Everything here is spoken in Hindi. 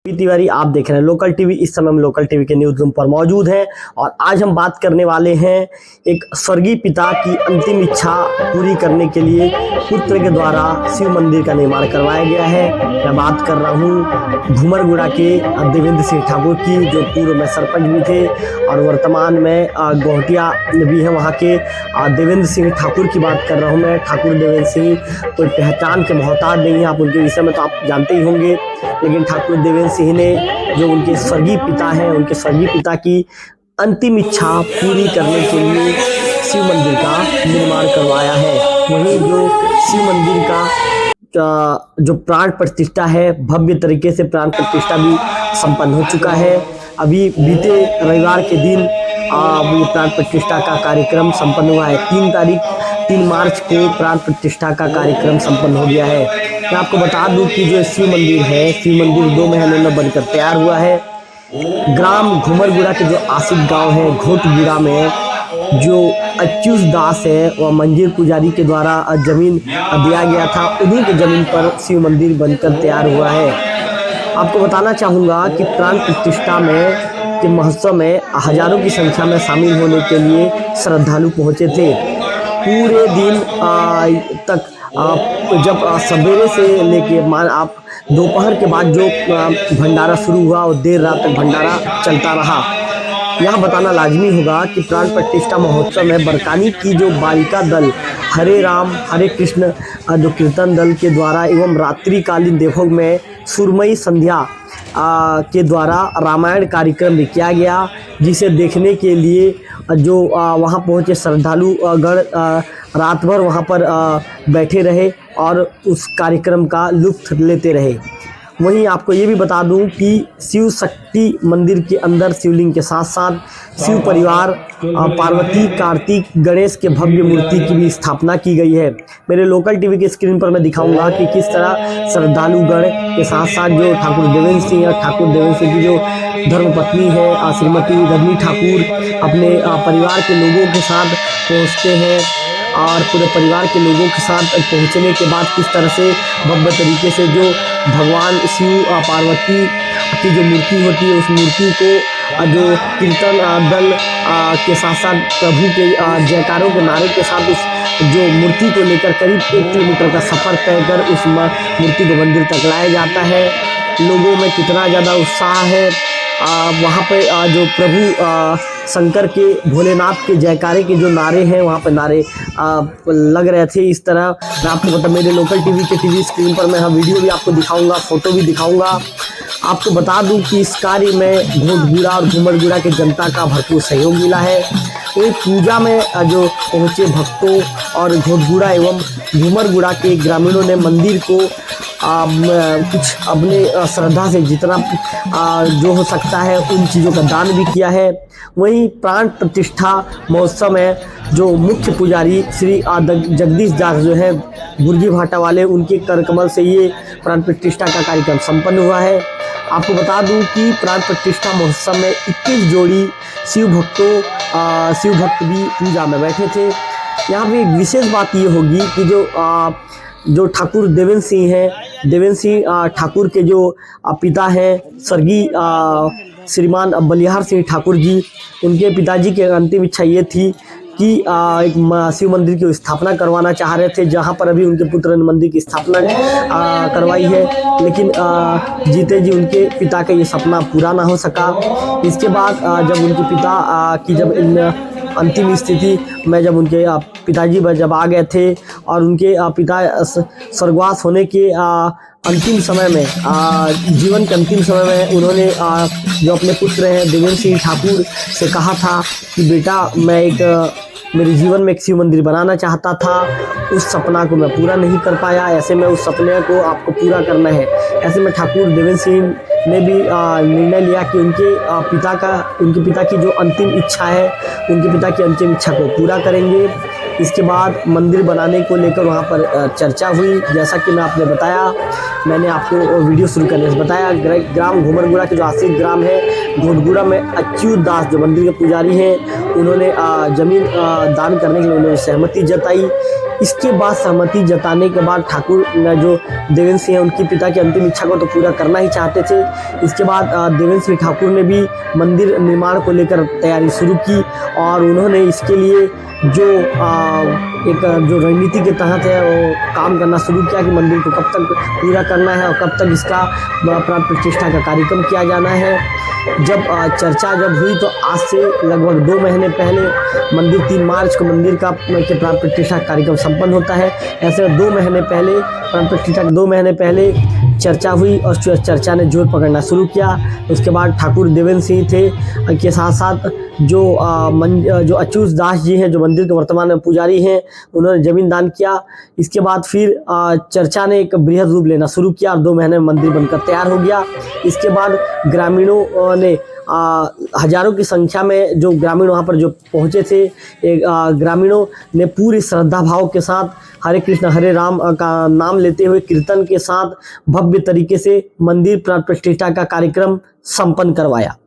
तिवारी आप देख रहे हैं लोकल टीवी। इस समय हम लोकल टीवी के न्यूज़ रूम पर मौजूद हैं और आज हम बात करने वाले हैं एक स्वर्गीय पिता की अंतिम इच्छा पूरी करने के लिए पुत्र के द्वारा शिव मंदिर का निर्माण करवाया गया है। मैं बात कर रहा हूं घुमरगुड़ा के देवेंद्र सिंह ठाकुर की, जो पूर्व में सरपंच भी थे और वर्तमान में गोहटिया भी हैं। वहाँ के देवेंद्र सिंह ठाकुर की बात कर रहा हूँ मैं। ठाकुर देवेंद्र सिंह कोई पहचान के मोहताज नहीं है, आप उनके विषय में तो आप जानते ही होंगे, लेकिन ठाकुर देवेंद्र सिंह ने जो उनके स्वर्गीय पिता हैं, उनके स्वर्गीय पिता की अंतिम इच्छा पूरी करने के लिए शिव मंदिर का निर्माण करवाया है। वहीं जो शिव मंदिर का जो प्राण प्रतिष्ठा है, भव्य तरीके से प्राण प्रतिष्ठा भी संपन्न हो चुका है। अभी बीते रविवार के दिन ये प्राण प्रतिष्ठा का कार्यक्रम संपन्न हुआ है। 3 मार्च को प्राण प्रतिष्ठा का कार्यक्रम संपन्न हो गया है। मैं आपको बता दूं कि जो शिव मंदिर है, शिव मंदिर 2 महीनों में बनकर तैयार हुआ है। ग्राम घुमरगुड़ा के जो आसिफ गांव है घोटगुड़ा में, जो अच्युत दास है वह मंजीर पुजारी के द्वारा जमीन दिया गया था, उन्हीं के जमीन पर शिव मंदिर बनकर तैयार हुआ है। आपको बताना चाहूँगा कि प्राण प्रतिष्ठा में के महोत्सव में हजारों की संख्या में शामिल होने के लिए श्रद्धालु पहुँचे थे। पूरे दिन तक जब सवेरे से लेके आप दोपहर के बाद जो भंडारा शुरू हुआ और देर रात तक भंडारा चलता रहा। यहाँ बताना लाजमी होगा कि प्राण प्रतिष्ठा महोत्सव में बरकानी की जो बालिका दल हरे राम हरे कृष्ण जो कीर्तन दल के द्वारा एवं रात्रिकालीन देवभोग में सुरमई संध्या के द्वारा रामायण कार्यक्रम भी किया गया, जिसे देखने के लिए जो वहाँ पहुँचे श्रद्धालु गण रात भर वहाँ पर बैठे रहे और उस कार्यक्रम का लुत्फ लेते रहे। वहीं आपको ये भी बता दूं कि शिव शक्ति मंदिर के अंदर शिवलिंग के साथ साथ शिव परिवार पार्वती कार्तिक गणेश के भव्य मूर्ति की भी स्थापना की गई है। मेरे लोकल टीवी के स्क्रीन पर मैं दिखाऊंगा कि किस तरह श्रद्धालुगण के साथ साथ जो ठाकुर देवेंद्र सिंह है, ठाकुर देवेंद्र सिंह की जो धर्मपत्नी है श्रीमती रजनी ठाकुर अपने परिवार के लोगों के साथ पहुँचते हैं और पूरे परिवार के लोगों के साथ पहुंचने के बाद किस तरह से भव्य तरीके से जो भगवान शिव पार्वती की जो मूर्ति होती है, उस मूर्ति को जो कीर्तन दल के साथ साथ प्रभु के जयकारों के नारे के साथ उस जो मूर्ति को लेकर करीब 1 किलोमीटर का सफ़र तय कर उस मूर्ति को मंदिर तक लाया जाता है। लोगों में कितना ज़्यादा उत्साह है। वहाँ पे जो प्रभु शंकर के भोलेनाथ के जयकारे के जो नारे हैं, वहाँ पे नारे लग रहे थे। इस तरह मैं आपको बता, मेरे लोकल टीवी के टीवी स्क्रीन पर मैं वीडियो भी आपको दिखाऊंगा, फोटो भी दिखाऊंगा। आपको बता दूं कि इस कार्य में घोटगुड़ा और घुमरगुड़ा के जनता का भरपूर सहयोग मिला है। एक पूजा में जो पहुँचे भक्तों और घोटगुड़ा एवं घुमरगुड़ा के ग्रामीणों ने मंदिर को कुछ अपने श्रद्धा से जितना जो हो सकता है उन चीज़ों का दान भी किया है। वहीं प्राण प्रतिष्ठा महोत्सव में जो मुख्य पुजारी श्री जगदीश दास जो है बुर्जी भाटा वाले, उनके करकमल से ये प्राण प्रतिष्ठा का कार्यक्रम संपन्न हुआ है। आपको बता दूं कि प्राण प्रतिष्ठा महोत्सव में 21 जोड़ी शिव भक्त भी पूजा में बैठे थे। यहाँ पे एक विशेष बात ये होगी कि जो ठाकुर देवेंद्र सिंह हैं, देवेंद्र सिंह ठाकुर के जो पिता हैं स्वर्गीय श्रीमान बलिहार सिंह ठाकुर जी, उनके पिताजी की अंतिम इच्छा ये थी कि एक शिव मंदिर की स्थापना करवाना चाह रहे थे, जहां पर अभी उनके पुत्र ने मंदिर की स्थापना करवाई है, लेकिन जीते जी उनके पिता का ये सपना पूरा ना हो सका। इसके बाद जब उनके पिता की जब इन अंतिम स्थिति में जब उनके पिताजी जब आ गए थे और उनके पिता स्वर्गवास होने के अंतिम समय में जीवन के अंतिम समय में उन्होंने जो अपने पुत्र हैं देवेंद्र सिंह ठाकुर से कहा था कि बेटा, मैं मेरे जीवन में एक शिव मंदिर बनाना चाहता था, उस सपना को मैं पूरा नहीं कर पाया, ऐसे में उस सपने को आपको पूरा करना है। ऐसे में ठाकुर देवेंद्र सिंह ने भी निर्णय लिया कि उनके पिता की जो अंतिम इच्छा है, उनके पिता की अंतिम इच्छा को पूरा करेंगे। इसके बाद मंदिर बनाने को लेकर वहाँ पर चर्चा हुई। जैसा कि मैंने आपको वीडियो शुरू करने से बताया, ग्राम घुमरगुड़ा के जो आसिफ ग्राम है घोटगुड़ा में अच्युत दास जो मंदिर के पुजारी हैं, उन्होंने जमीन दान करने के लिए उन्होंने सहमति जताई। इसके बाद सहमति जताने के बाद ठाकुर जो देवेंद्र सिंह है उनके पिता की अंतिम इच्छा को तो पूरा करना ही चाहते थे। इसके बाद देवेंद्र सिंह ठाकुर ने भी मंदिर निर्माण को लेकर तैयारी शुरू की और उन्होंने इसके लिए जो जो रणनीति के तहत है वो काम करना शुरू किया कि मंदिर को कब तक पूरा करना है और कब तक इसका प्राण प्रतिष्ठा का कार्यक्रम किया जाना है। जब चर्चा हुई तो आज से लगभग 2 महीने पहले मंदिर 3 मार्च को मंदिर के प्राण प्रतिष्ठा कार्यक्रम संपन्न होता है। ऐसे 2 महीने पहले प्राण प्रतिष्ठा 2 महीने पहले चर्चा हुई और चर्चा ने जोर पकड़ना शुरू किया। उसके बाद ठाकुर देवेंद्र सिंह थे के साथ साथ जो अच्युत दास जी हैं जो मंदिर के वर्तमान में पुजारी हैं उन्होंने जमीन दान किया। इसके बाद फिर चर्चा ने एक बृहद रूप लेना शुरू किया और 2 महीने में मंदिर बनकर तैयार हो गया। इसके बाद ग्रामीणों ने हजारों की संख्या में जो ग्रामीण वहाँ पर जो पहुँचे थे ग्रामीणों ने पूरी श्रद्धा भाव के साथ हरे कृष्ण हरे राम का नाम लेते हुए कीर्तन के साथ भव्य तरीके से मंदिर प्राण प्रतिष्ठा का कार्यक्रम संपन्न करवाया।